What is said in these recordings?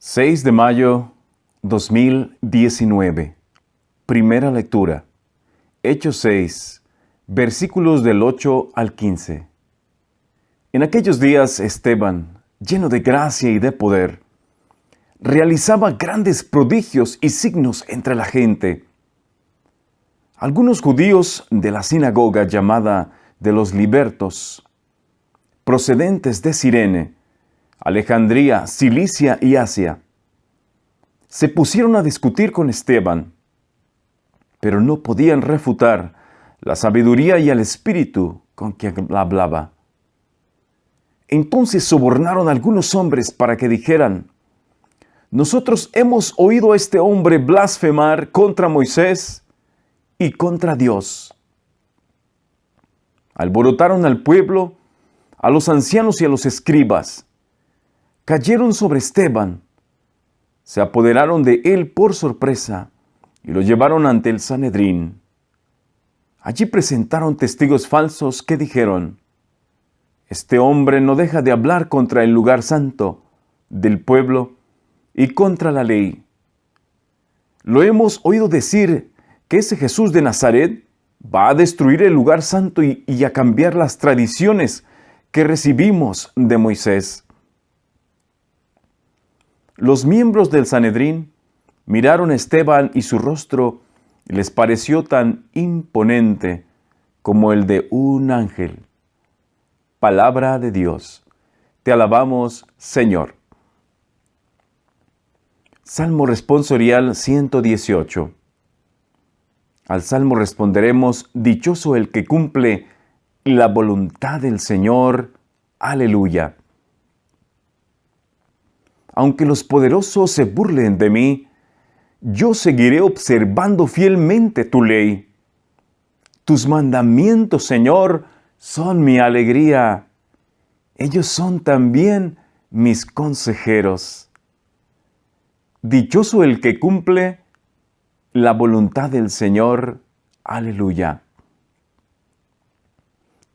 6 de mayo 2019. Primera lectura. Hechos 6, versículos del 8 al 15. En aquellos días Esteban, lleno de gracia y de poder, realizaba grandes prodigios y signos entre la gente. Algunos judíos de la sinagoga llamada de los Libertos, procedentes de Cirene, Alejandría, Cilicia y Asia, se pusieron a discutir con Esteban, pero no podían refutar la sabiduría y el espíritu con quien hablaba. Entonces sobornaron a algunos hombres para que dijeran: nosotros hemos oído a este hombre blasfemar contra Moisés y contra Dios. Alborotaron al pueblo, a los ancianos y a los escribas. Cayeron sobre Esteban, se apoderaron de él por sorpresa y lo llevaron ante el Sanedrín. Allí presentaron testigos falsos que dijeron: este hombre no deja de hablar contra el lugar santo del pueblo y contra la ley. Lo hemos oído decir que ese Jesús de Nazaret va a destruir el lugar santo y a cambiar las tradiciones que recibimos de Moisés. Los miembros del Sanedrín miraron a Esteban y su rostro les pareció tan imponente como el de un ángel. Palabra de Dios. Te alabamos, Señor. Salmo responsorial 118. Al salmo responderemos: dichoso el que cumple la voluntad del Señor. Aleluya. Aunque los poderosos se burlen de mí, yo seguiré observando fielmente tu ley. Tus mandamientos, Señor, son mi alegría. Ellos son también mis consejeros. Dichoso el que cumple la voluntad del Señor. Aleluya.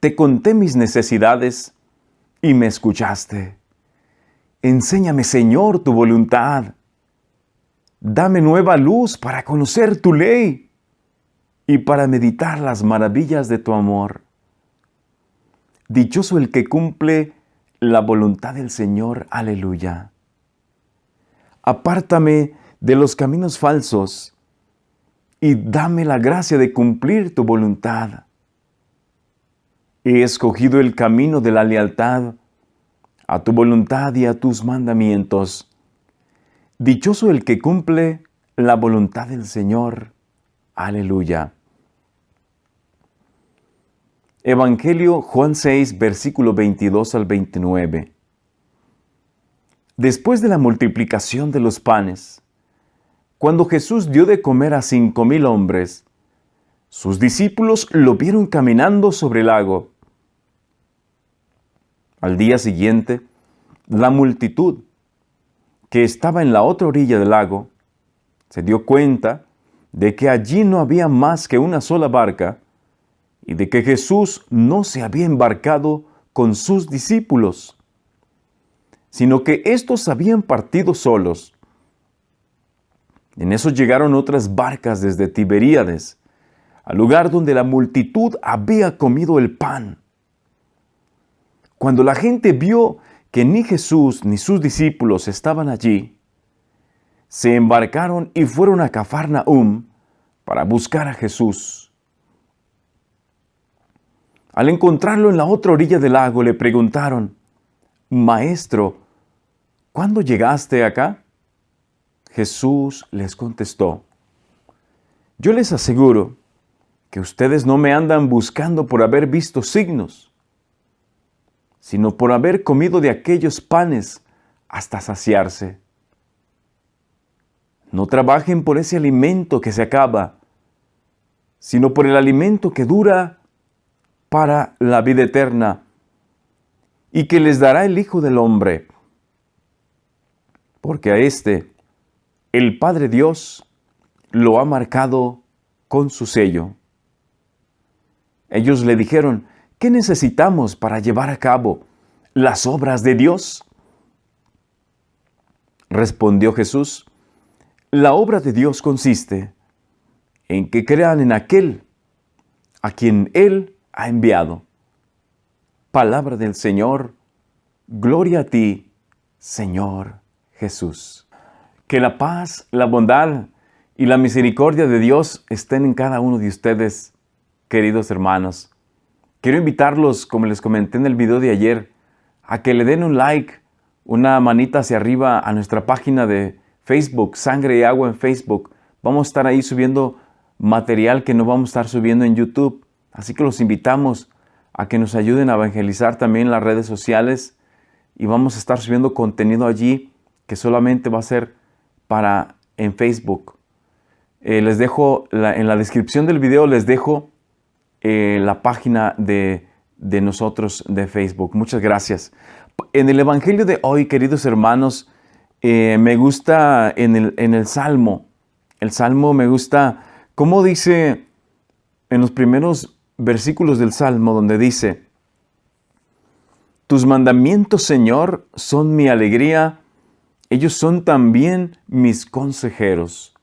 Te conté mis necesidades y me escuchaste. Enséñame, Señor, tu voluntad. Dame nueva luz para conocer tu ley y para meditar las maravillas de tu amor. Dichoso el que cumple la voluntad del Señor. Aleluya. Apártame de los caminos falsos y dame la gracia de cumplir tu voluntad. He escogido el camino de la lealtad a tu voluntad y a tus mandamientos. Dichoso el que cumple la voluntad del Señor. Aleluya. Evangelio Juan 6, versículo 22 al 29. Después de la multiplicación de los panes, cuando Jesús dio de comer a 5,000 hombres, sus discípulos lo vieron caminando sobre el lago. Al día siguiente, la multitud que estaba en la otra orilla del lago se dio cuenta de que allí no había más que una sola barca y de que Jesús no se había embarcado con sus discípulos, sino que éstos habían partido solos. En eso llegaron otras barcas desde Tiberíades, al lugar donde la multitud había comido el pan. Cuando la gente vio que ni Jesús ni sus discípulos estaban allí, se embarcaron y fueron a Cafarnaúm para buscar a Jesús. Al encontrarlo en la otra orilla del lago, le preguntaron: Maestro, ¿cuándo llegaste acá? Jesús les contestó: yo les aseguro que ustedes no me andan buscando por haber visto signos, sino por haber comido de aquellos panes hasta saciarse. No trabajen por ese alimento que se acaba, sino por el alimento que dura para la vida eterna y que les dará el Hijo del Hombre. Porque a este, el Padre Dios, lo ha marcado con su sello. Ellos le dijeron: ¿qué necesitamos para llevar a cabo las obras de Dios? Respondió Jesús: la obra de Dios consiste en que crean en aquel a quien Él ha enviado. Palabra del Señor. Gloria a ti, Señor Jesús. Que la paz, la bondad y la misericordia de Dios estén en cada uno de ustedes, queridos hermanos. Quiero invitarlos, como les comenté en el video de ayer, a que le den un like, una manita hacia arriba a nuestra página de Facebook, Sangre y Agua en Facebook. Vamos a estar ahí subiendo material que no vamos a estar subiendo en YouTube. Así que los invitamos a que nos ayuden a evangelizar también en las redes sociales y vamos a estar subiendo contenido allí que solamente va a ser para en Facebook. Les dejo en la descripción del video, les dejo la página de nosotros de Facebook. Muchas gracias. En el Evangelio de hoy, queridos hermanos, me gusta en el Salmo. El Salmo me gusta cómo dice en los primeros versículos del Salmo, donde dice: tus mandamientos, Señor, son mi alegría, ellos son también mis consejeros.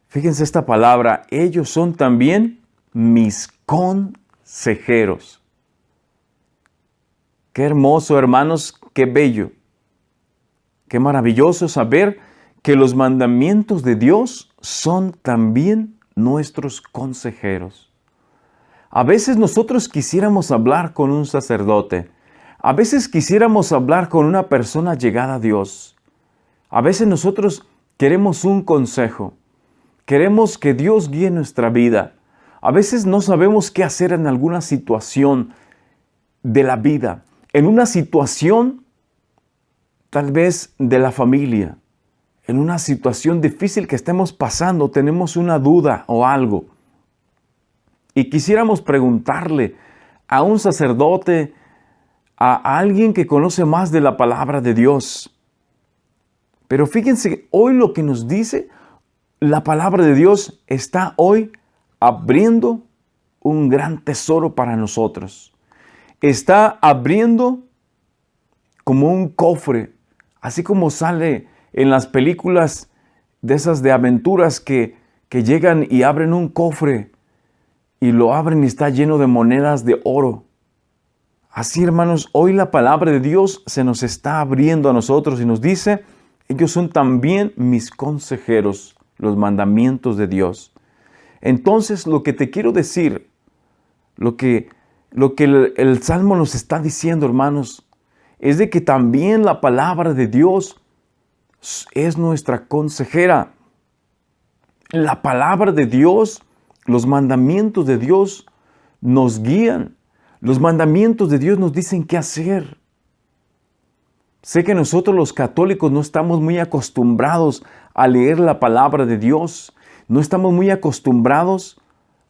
Fíjense esta palabra, ellos son también mis consejeros. Qué hermoso, hermanos, qué bello, qué maravilloso saber que los mandamientos de Dios son también nuestros consejeros. A veces nosotros quisiéramos hablar con un sacerdote. A veces quisiéramos hablar con una persona llegada a Dios. A veces nosotros queremos un consejo. Queremos que Dios guíe nuestra vida. A veces no sabemos qué hacer en alguna situación de la vida. En una situación tal vez de la familia. En una situación difícil que estemos pasando, tenemos una duda o algo. Y quisiéramos preguntarle a un sacerdote, a alguien que conoce más de la palabra de Dios. Pero fíjense, hoy lo que nos dice la palabra de Dios está hoy abriendo un gran tesoro para nosotros. Está abriendo como un cofre, así como sale en las películas de esas de aventuras que llegan y abren un cofre y lo abren y está lleno de monedas de oro. Así, hermanos, hoy la palabra de Dios se nos está abriendo a nosotros y nos dice: ellos son también mis consejeros, los mandamientos de Dios. Entonces, lo que te quiero decir, lo que el Salmo nos está diciendo, hermanos, es de que también la palabra de Dios es nuestra consejera. La palabra de Dios, los mandamientos de Dios nos guían. Los mandamientos de Dios nos dicen qué hacer. Sé que nosotros los católicos no estamos muy acostumbrados a leer la palabra de Dios. No estamos muy acostumbrados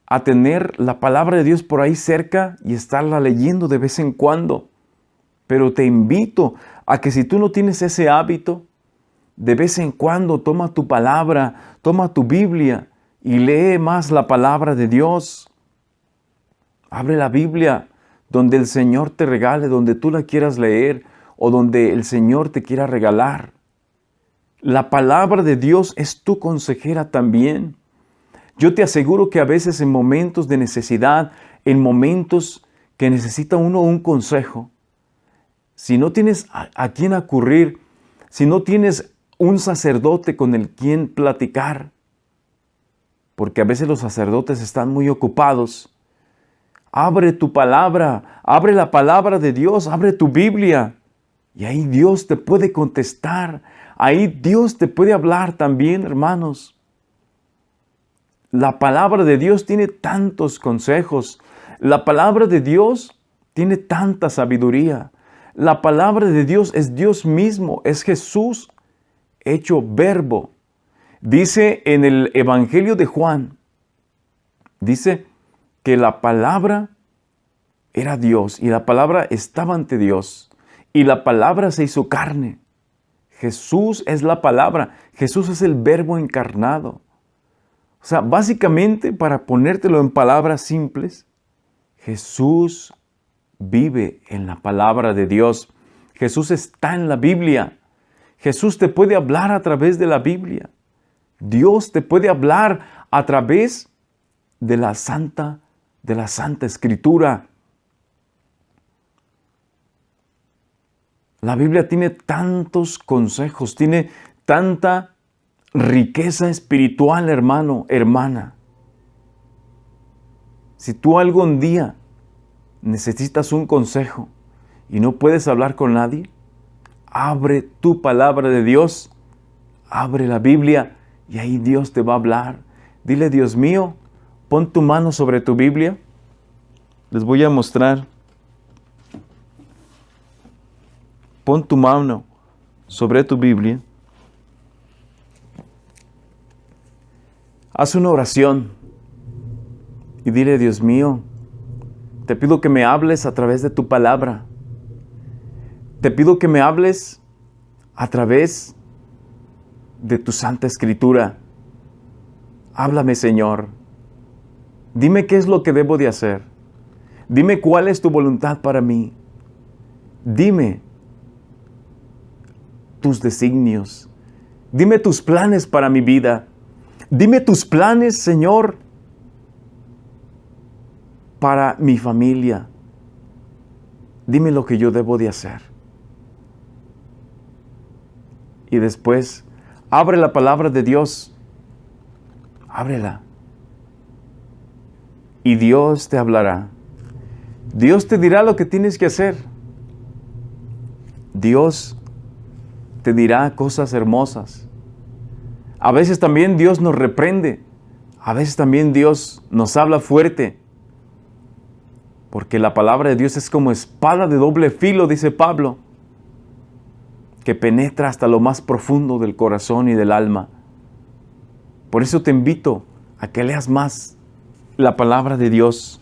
a tener la palabra de Dios por ahí cerca y estarla leyendo de vez en cuando. Pero te invito a que si tú no tienes ese hábito, de vez en cuando toma tu palabra, toma tu Biblia y lee más la palabra de Dios. Abre la Biblia donde el Señor te regale, donde tú la quieras leer o donde el Señor te quiera regalar. La palabra de Dios es tu consejera también. Yo te aseguro que a veces en momentos de necesidad, en momentos que necesita uno un consejo, si no tienes a quién acudir, si no tienes un sacerdote con el quien platicar, porque a veces los sacerdotes están muy ocupados, abre tu palabra, abre la palabra de Dios, abre tu Biblia, y ahí Dios te puede contestar, ahí Dios te puede hablar también, hermanos. La palabra de Dios tiene tantos consejos, la palabra de Dios tiene tanta sabiduría. La palabra de Dios es Dios mismo, es Jesús hecho verbo. Dice en el Evangelio de Juan, dice que la palabra era Dios y la palabra estaba ante Dios y la palabra se hizo carne. Jesús es la palabra, Jesús es el verbo encarnado. O sea, básicamente, para ponértelo en palabras simples, Jesús vive en la palabra de Dios. Jesús está en la Biblia. Jesús te puede hablar a través de la Biblia. Dios te puede hablar a través de la Santa Escritura. La Biblia tiene tantos consejos, tiene tanta riqueza espiritual, hermano, hermana. Si tú algún día necesitas un consejo y no puedes hablar con nadie, abre tu palabra de Dios, abre la Biblia y ahí Dios te va a hablar. Dile, Dios mío, pon tu mano sobre tu Biblia. Les voy a mostrar. Pon tu mano sobre tu Biblia. Haz una oración y dile, Dios mío, te pido que me hables a través de tu palabra. Te pido que me hables a través de tu Santa Escritura. Háblame, Señor. Dime qué es lo que debo de hacer. Dime cuál es tu voluntad para mí. Dime tus designios. Dime tus planes para mi vida. Dime tus planes, Señor, para mi familia. Dime lo que yo debo de hacer. Y después, abre la palabra de Dios. Ábrela. Y Dios te hablará. Dios te dirá lo que tienes que hacer. Dios te dirá cosas hermosas. A veces también Dios nos reprende. A veces también Dios nos habla fuerte. Porque la palabra de Dios es como espada de doble filo, dice Pablo, que penetra hasta lo más profundo del corazón y del alma. Por eso te invito a que leas más la palabra de Dios.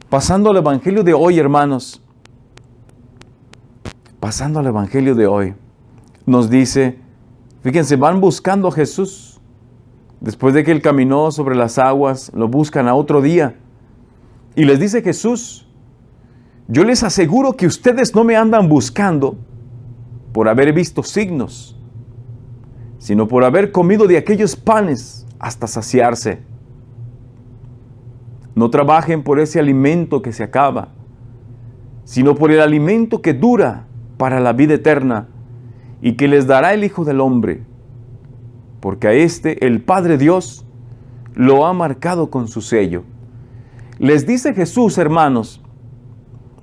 Pasando al Evangelio de hoy, hermanos. Pasando al Evangelio de hoy. Nos dice, fíjense, van buscando a Jesús. Después de que Él caminó sobre las aguas, lo buscan a otro día. Y les dice Jesús, yo les aseguro que ustedes no me andan buscando por haber visto signos, sino por haber comido de aquellos panes hasta saciarse. No trabajen por ese alimento que se acaba, sino por el alimento que dura para la vida eterna y que les dará el Hijo del Hombre, porque a este el Padre Dios lo ha marcado con su sello. Les dice Jesús, hermanos,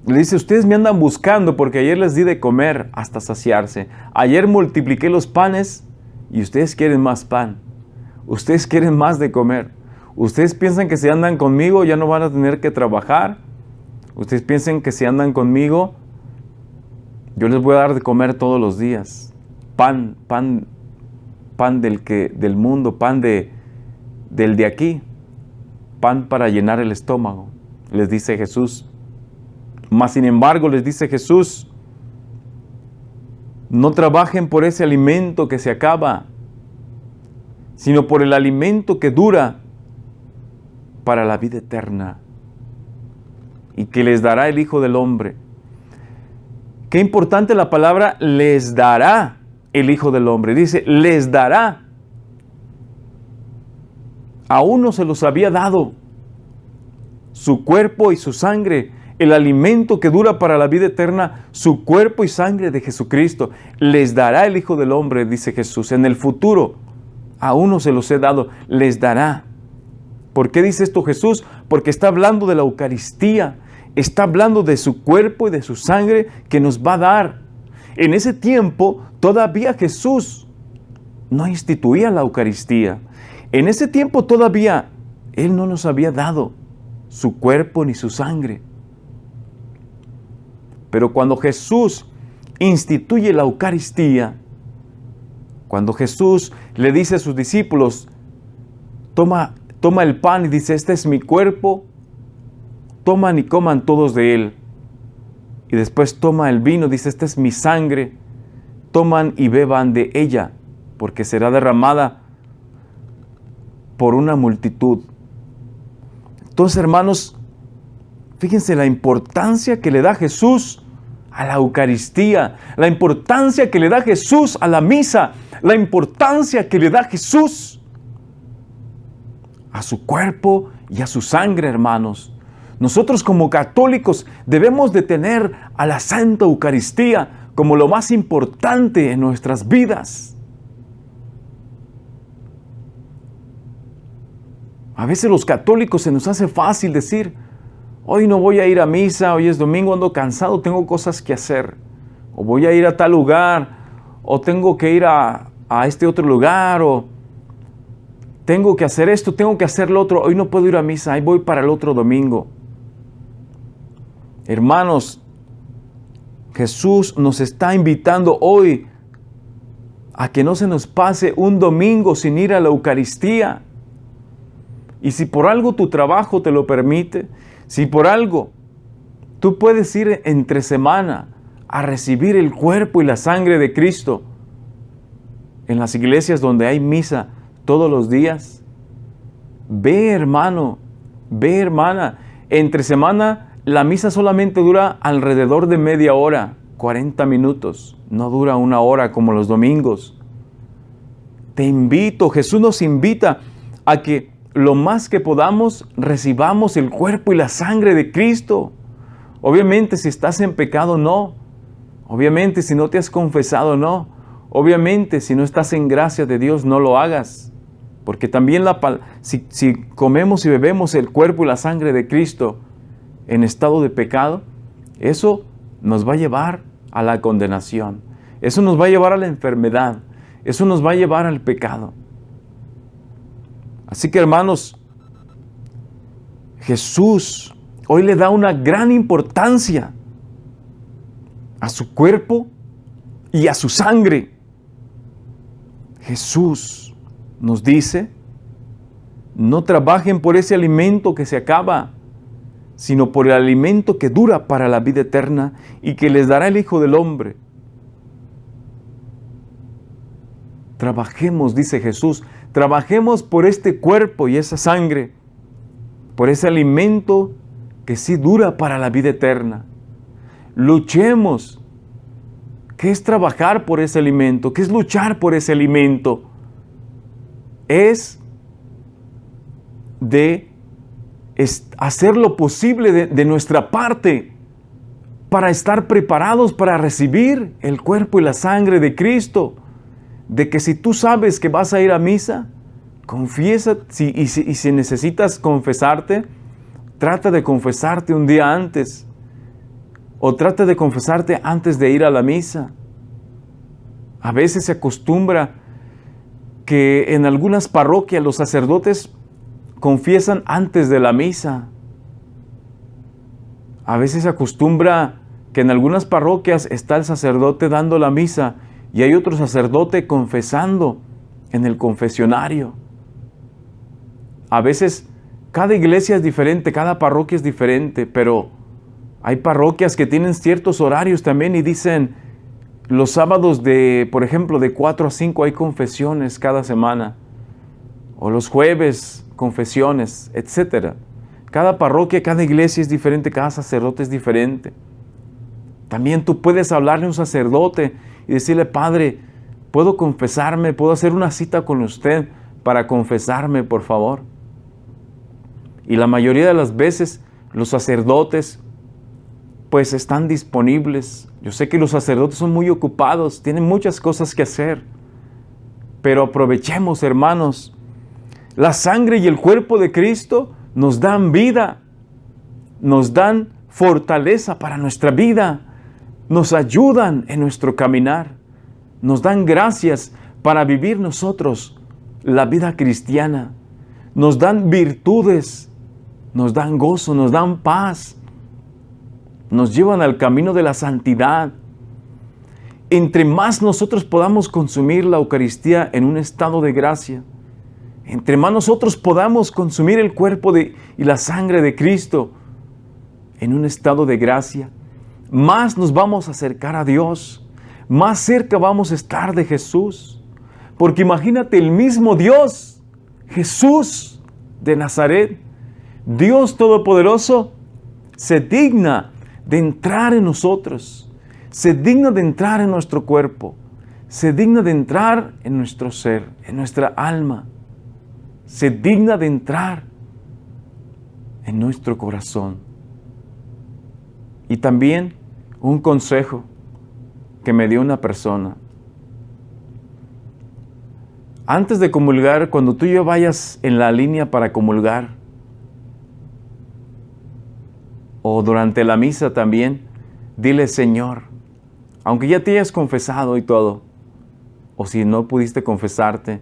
le dice, ustedes me andan buscando porque ayer les di de comer hasta saciarse. Ayer multipliqué los panes y ustedes quieren más pan. Ustedes quieren más de comer. Ustedes piensan que si andan conmigo ya no van a tener que trabajar. Ustedes piensan que si andan conmigo yo les voy a dar de comer todos los días. Pan del mundo, pan del de aquí. Pan para llenar el estómago, les dice Jesús. Mas sin embargo, les dice Jesús, no trabajen por ese alimento que se acaba, sino por el alimento que dura para la vida eterna y que les dará el Hijo del Hombre. Qué importante la palabra les dará el Hijo del Hombre. Dice, les dará. A uno se los había dado su cuerpo y su sangre, el alimento que dura para la vida eterna, su cuerpo y sangre de Jesucristo. Les dará el Hijo del Hombre, dice Jesús. En el futuro, a uno se los he dado, les dará. ¿Por qué dice esto Jesús? Porque está hablando de la Eucaristía, está hablando de su cuerpo y de su sangre que nos va a dar. En ese tiempo, todavía Jesús no instituía la Eucaristía. En ese tiempo todavía Él no nos había dado su cuerpo ni su sangre. Pero cuando Jesús instituye la Eucaristía, cuando Jesús le dice a sus discípulos, toma el pan y dice, este es mi cuerpo, toman y coman todos de él. Y después toma el vino, dice, esta es mi sangre, toman y beban de ella, porque será derramada por una multitud. Entonces, hermanos, fíjense la importancia que le da Jesús a la Eucaristía, la importancia que le da Jesús a la misa, la importancia que le da Jesús a su cuerpo y a su sangre, hermanos. Nosotros como católicos debemos de tener a la Santa Eucaristía como lo más importante en nuestras vidas. A veces los católicos se nos hace fácil decir, hoy no voy a ir a misa, hoy es domingo, ando cansado, tengo cosas que hacer. O voy a ir a tal lugar, o tengo que ir a este otro lugar, o tengo que hacer esto, tengo que hacer lo otro, hoy no puedo ir a misa, ahí voy para el otro domingo. Hermanos, Jesús nos está invitando hoy a que no se nos pase un domingo sin ir a la Eucaristía. Y si por algo tu trabajo te lo permite, si por algo tú puedes ir entre semana a recibir el cuerpo y la sangre de Cristo en las iglesias donde hay misa todos los días, ve hermano, ve hermana, entre semana la misa solamente dura alrededor de media hora, 40 minutos, no dura una hora como los domingos. Te invito, Jesús nos invita a que lo más que podamos recibamos el cuerpo y la sangre de Cristo. Obviamente si estás en pecado, no. Obviamente si no te has confesado, no. Obviamente si no estás en gracia de Dios, no lo hagas. Porque también si comemos y bebemos el cuerpo y la sangre de Cristo en estado de pecado, eso nos va a llevar a la condenación. Eso nos va a llevar a la enfermedad. Eso nos va a llevar al pecado. Así que hermanos, Jesús hoy le da una gran importancia a su cuerpo y a su sangre. Jesús nos dice, no trabajen por ese alimento que se acaba, sino por el alimento que dura para la vida eterna y que les dará el Hijo del Hombre. Trabajemos, dice Jesús, trabajemos por este cuerpo y esa sangre, por ese alimento que sí dura para la vida eterna. Luchemos. ¿Qué es trabajar por ese alimento? ¿Qué es luchar por ese alimento? Es hacer lo posible de nuestra parte para estar preparados para recibir el cuerpo y la sangre de Cristo. De que si tú sabes que vas a ir a misa, confiesa, y si necesitas confesarte, trata de confesarte un día antes, o trata de confesarte antes de ir a la misa. A veces se acostumbra que en algunas parroquias los sacerdotes confiesan antes de la misa. A veces se acostumbra que en algunas parroquias está el sacerdote dando la misa y hay otro sacerdote confesando en el confesionario. A veces cada iglesia es diferente, cada parroquia es diferente, pero hay parroquias que tienen ciertos horarios también y dicen los sábados por ejemplo, de 4 a 5 hay confesiones cada semana, o los jueves confesiones, etc. Cada parroquia, cada iglesia es diferente, cada sacerdote es diferente. También tú puedes hablarle a un sacerdote y decirle, Padre, ¿puedo confesarme? ¿Puedo hacer una cita con usted para confesarme, por favor? Y la mayoría de las veces los sacerdotes pues están disponibles. Yo sé que los sacerdotes son muy ocupados, tienen muchas cosas que hacer, pero aprovechemos, hermanos. La sangre y el cuerpo de Cristo nos dan vida, nos dan fortaleza para nuestra vida, nos ayudan en nuestro caminar, nos dan gracias para vivir nosotros la vida cristiana, nos dan virtudes, nos dan gozo, nos dan paz, nos llevan al camino de la santidad. Entre más nosotros podamos consumir la Eucaristía en un estado de gracia, entre más nosotros podamos consumir el cuerpo y la sangre de Cristo en un estado de gracia, más nos vamos a acercar a Dios, más cerca vamos a estar de Jesús. Porque imagínate, el mismo Dios, Jesús de Nazaret, Dios Todopoderoso, se digna de entrar en nosotros, se digna de entrar en nuestro cuerpo, se digna de entrar en nuestro ser, en nuestra alma, se digna de entrar en nuestro corazón. Y también un consejo que me dio una persona. Antes de comulgar, cuando tú y yo vayas en la línea para comulgar, o durante la misa también, dile: Señor, aunque ya te hayas confesado y todo, o si no pudiste confesarte,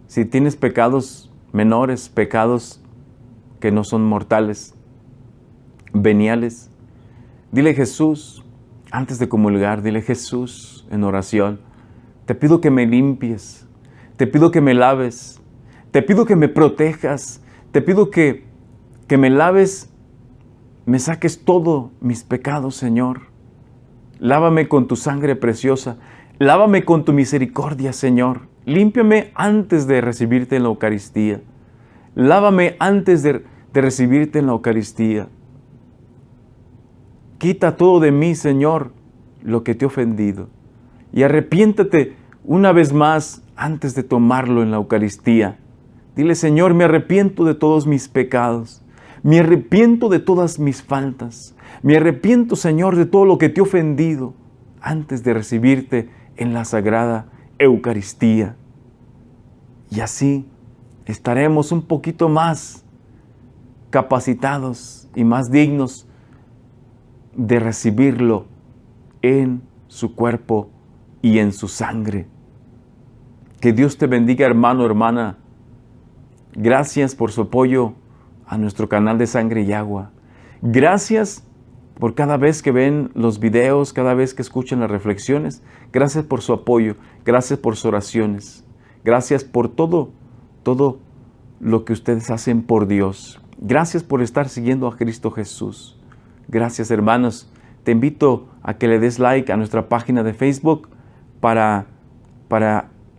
si tienes pecados menores, pecados que no son mortales, veniales, dile: Jesús, antes de comulgar, dile: Jesús, en oración, te pido que me limpies, te pido que me laves, te pido que me protejas, te pido que me laves, me saques todos mis pecados, Señor. Lávame con tu sangre preciosa, lávame con tu misericordia, Señor. Límpiame antes de recibirte en la Eucaristía. Lávame antes de recibirte en la Eucaristía. Quita todo de mí, Señor, lo que te he ofendido. Y arrepiéntate una vez más antes de tomarlo en la Eucaristía. Dile: Señor, me arrepiento de todos mis pecados. Me arrepiento de todas mis faltas. Me arrepiento, Señor, de todo lo que te he ofendido antes de recibirte en la Sagrada Eucaristía. Y así estaremos un poquito más capacitados y más dignos de recibirlo en su cuerpo y en su sangre. Que Dios te bendiga, hermano, hermana. Gracias por su apoyo a nuestro canal de Sangre y Agua. Gracias por cada vez que ven los videos, cada vez que escuchan las reflexiones. Gracias por su apoyo, gracias por sus oraciones. Gracias por todo lo que ustedes hacen por Dios. Gracias por estar siguiendo a Cristo Jesús. Gracias, hermanos. Te invito a que le des like a nuestra página de Facebook para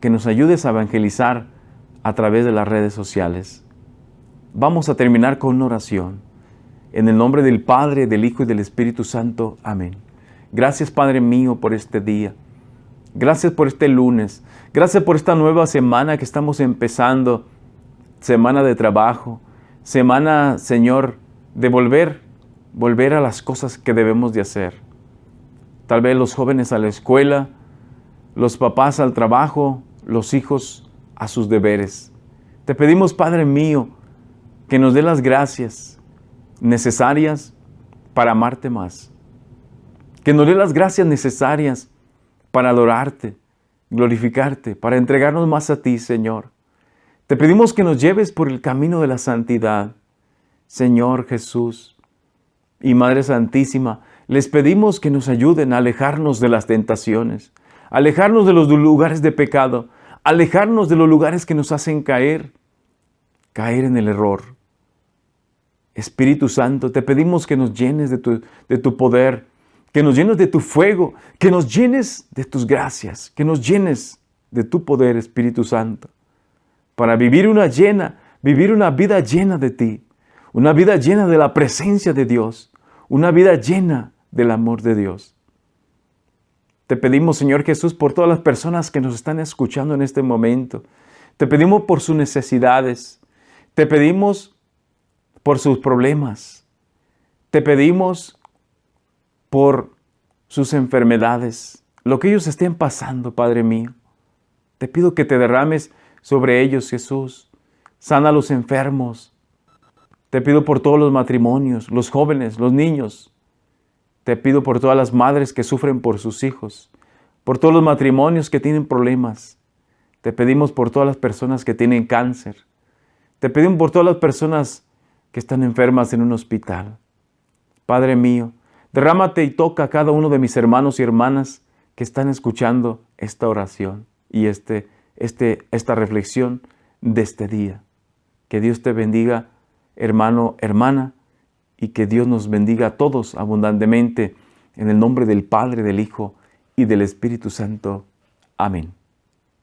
que nos ayudes a evangelizar a través de las redes sociales. Vamos a terminar con una oración. En el nombre del Padre, del Hijo y del Espíritu Santo. Amén. Gracias, Padre mío, por este día. Gracias por este lunes. Gracias por esta nueva semana que estamos empezando. Semana de trabajo. Semana, Señor, de volver a las cosas que debemos de hacer. Tal vez los jóvenes a la escuela, los papás al trabajo, los hijos a sus deberes. Te pedimos, Padre mío, que nos dé las gracias necesarias para amarte más. Que nos dé las gracias necesarias para adorarte, glorificarte, para entregarnos más a ti, Señor. Te pedimos que nos lleves por el camino de la santidad, Señor Jesús. Y Madre Santísima, les pedimos que nos ayuden a alejarnos de las tentaciones, alejarnos de los lugares de pecado, alejarnos de los lugares que nos hacen caer en el error. Espíritu Santo, te pedimos que nos llenes de tu poder, que nos llenes de tu fuego, que nos llenes de tus gracias, que nos llenes de tu poder, Espíritu Santo, para vivir una vida llena de ti, una vida llena de la presencia de Dios, una vida llena del amor de Dios. Te pedimos, Señor Jesús, por todas las personas que nos están escuchando en este momento. Te pedimos por sus necesidades. Te pedimos por sus problemas. Te pedimos por sus enfermedades, lo que ellos estén pasando, Padre mío. Te pido que te derrames sobre ellos, Jesús. Sana a los enfermos. Te pido por todos los matrimonios, los jóvenes, los niños. Te pido por todas las madres que sufren por sus hijos, por todos los matrimonios que tienen problemas. Te pedimos por todas las personas que tienen cáncer. Te pedimos por todas las personas que están enfermas en un hospital. Padre mío, derrámate y toca a cada uno de mis hermanos y hermanas que están escuchando esta oración y esta reflexión de este día. Que Dios te bendiga, hermano, hermana, y que Dios nos bendiga a todos abundantemente en el nombre del Padre, del Hijo y del Espíritu Santo. Amén.